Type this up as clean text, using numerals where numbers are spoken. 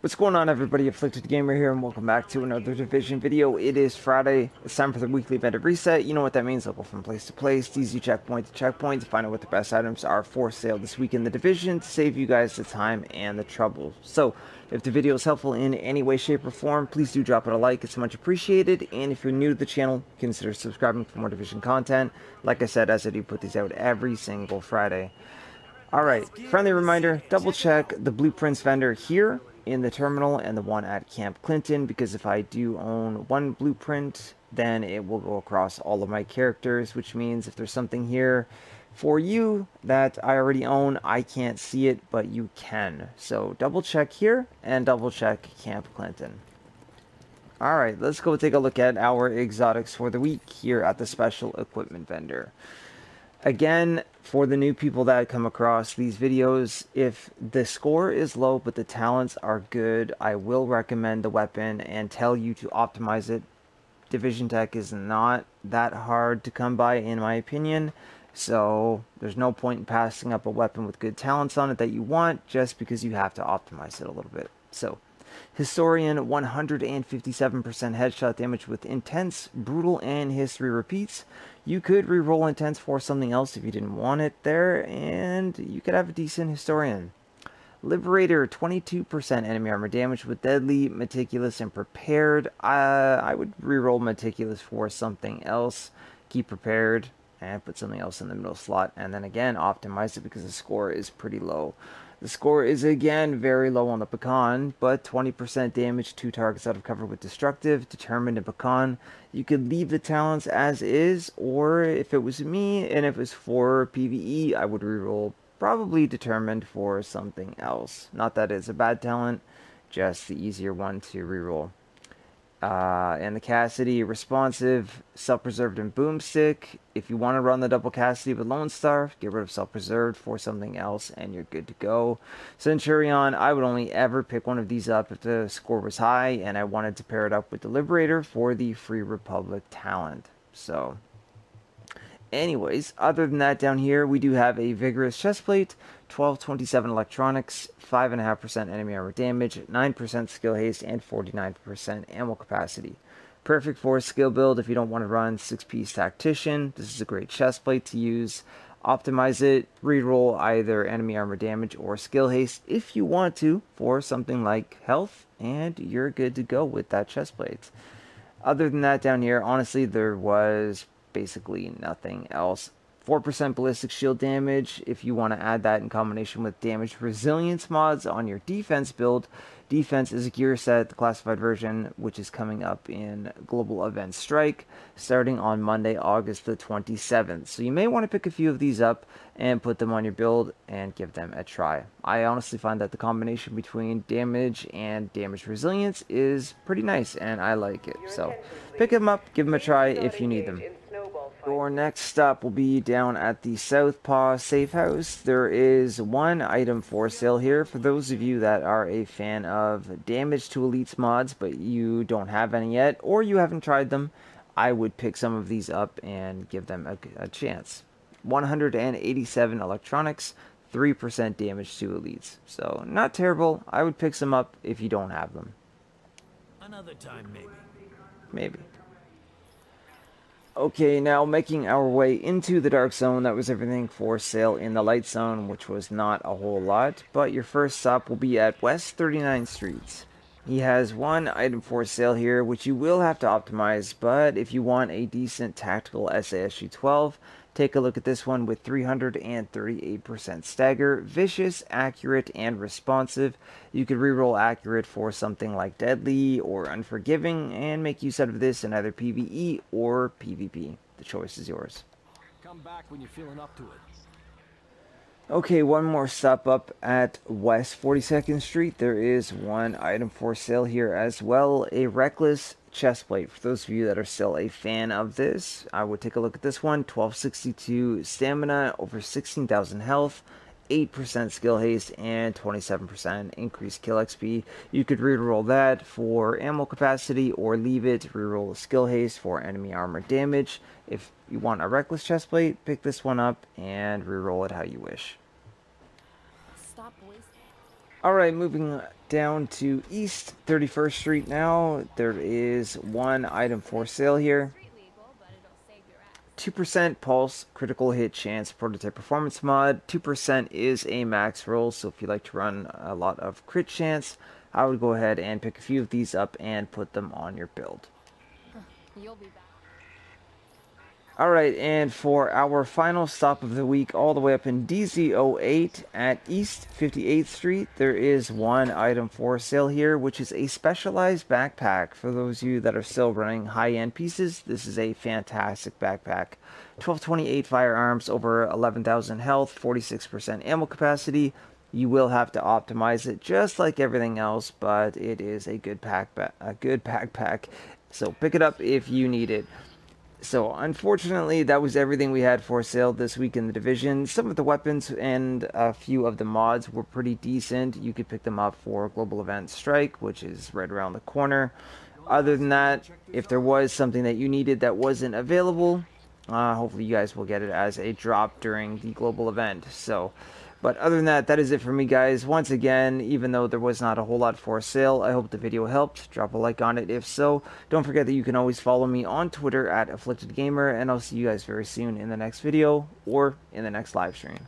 What's going on, everybody? Afflicted Gamer here, and welcome back to another Division video. It is Friday. It's time for the weekly vendor reset. You know what that means. I'll go from place to place, easy checkpoint to checkpoint to find out what the best items are for sale this week in the Division to save you guys the time and the trouble. So, if the video is helpful in any way, shape, or form, please do drop it a like. It's much appreciated. And if you're new to the channel, consider subscribing for more Division content. Like I said, as I do put these out every single Friday. Alright, friendly reminder, double check the blueprints vendor here in the terminal and the one at Camp Clinton, because if I do own one blueprint, then it will go across all of my characters, which means if there's something here for you that I already own, I can't see it, but you can. So double check here and double check Camp Clinton. Alright, let's go take a look at our exotics for the week here at the special equipment vendor. Again, for the new people that come across these videos, if the score is low but the talents are good, I will recommend the weapon and tell you to optimize it. Division Tech is not that hard to come by, in my opinion, so there's no point in passing up a weapon with good talents on it that you want just because you have to optimize it a little bit. So, Historian, 157% headshot damage with Intense, Brutal, and History repeats. You could reroll Intense for something else if you didn't want it there, and you could have a decent Historian. Liberator, 22% enemy armor damage with Deadly, Meticulous, and Prepared. I would reroll Meticulous for something else. Keep Prepared, and put something else in the middle slot, and then again optimize it because the score is pretty low. The score is again very low on the Pecan, but 20% damage, 2 targets out of cover with Destructive, Determined, and Pecan. You could leave the talents as is, or if it was me and if it was for PvE, I would reroll probably Determined for something else. Not that it's a bad talent, just the easier one to reroll. And the Cassidy, Responsive, Self-Preserved, and Boomstick. If you want to run the double Cassidy with Lone Star, get rid of Self-Preserved for something else, and you're good to go. Centurion, I would only ever pick one of these up if the score was high, and I wanted to pair it up with the Liberator for the Free Republic talent. So, anyways, other than that, down here we do have a Vigorous chestplate, 1227 electronics, 5.5% enemy armor damage, 9% skill haste, and 49% ammo capacity. Perfect for a skill build if you don't want to run 6-piece tactician. This is a great chestplate to use. Optimize it, reroll either enemy armor damage or skill haste if you want to for something like health, and you're good to go with that chestplate. Other than that, down here, honestly, there was basically nothing else. 4% ballistic shield damage if you want to add that in combination with damage resilience mods on your defense build. Defense is a gear set, the classified version, which is coming up in Global Event Strike starting on Monday, August the 27th. So you may want to pick a few of these up and put them on your build and give them a try. I honestly find that the combination between damage and damage resilience is pretty nice, and I like it. So pick them up, give them a try if you need them. Your next stop will be down at the Southpaw Safe House. There is one item for sale here for those of you that are a fan of Damage to Elites mods, but you don't have any yet, or you haven't tried them. I would pick some of these up and give them a chance. 187 electronics, 3% damage to Elites. So, not terrible. I would pick some up if you don't have them. Another time, maybe. Maybe. Okay, now making our way into the Dark Zone. That was everything for sale in the Light Zone, which was not a whole lot. But your first stop will be at West 39th Street. He has one item for sale here, which you will have to optimize, but if you want a decent tactical SASG 12, take a look at this one with 338% stagger, vicious, accurate, and responsive. You could reroll accurate for something like Deadly or Unforgiving, and make use out of this in either PvE or PvP. The choice is yours. Come back when you're feeling up to it. Okay, one more stop up at West 42nd Street. There is one item for sale here as well, a Reckless chestplate. For those of you that are still a fan of this, I would take a look at this one. 1262 stamina, over 16,000 health, 8% skill haste, and 27% increased kill XP. You could reroll that for ammo capacity or leave it, reroll skill haste for enemy armor damage. If you want a Reckless chestplate, pick this one up and reroll it how you wish. Stop wasting. Alright, moving down to East 31st Street now. There is one item for sale here. 2% pulse critical hit chance prototype performance mod. 2% is a max roll, so if you like to run a lot of crit chance, I would go ahead and pick a few of these up and put them on your build. You'll be back. Alright, and for our final stop of the week, all the way up in DZ08 at East 58th Street, there is one item for sale here, which is a specialized backpack. For those of you that are still running high-end pieces, this is a fantastic backpack. 1228 firearms, over 11,000 health, 46% ammo capacity. You will have to optimize it just like everything else, but it is a good backpack. So pick it up if you need it. So, unfortunately, that was everything we had for sale this week in the division. Some of the weapons and a few of the mods were pretty decent. You could pick them up for Global Event Strike, which is right around the corner. Other than that, if there was something that you needed that wasn't available, hopefully you guys will get it as a drop during the global event. So, but other than that, that is it for me, guys. Once again, even though there was not a whole lot for sale, I hope the video helped. Drop a like on it if so. Don't forget that you can always follow me on Twitter at AfflictedGamer, and I'll see you guys very soon in the next video or in the next live stream.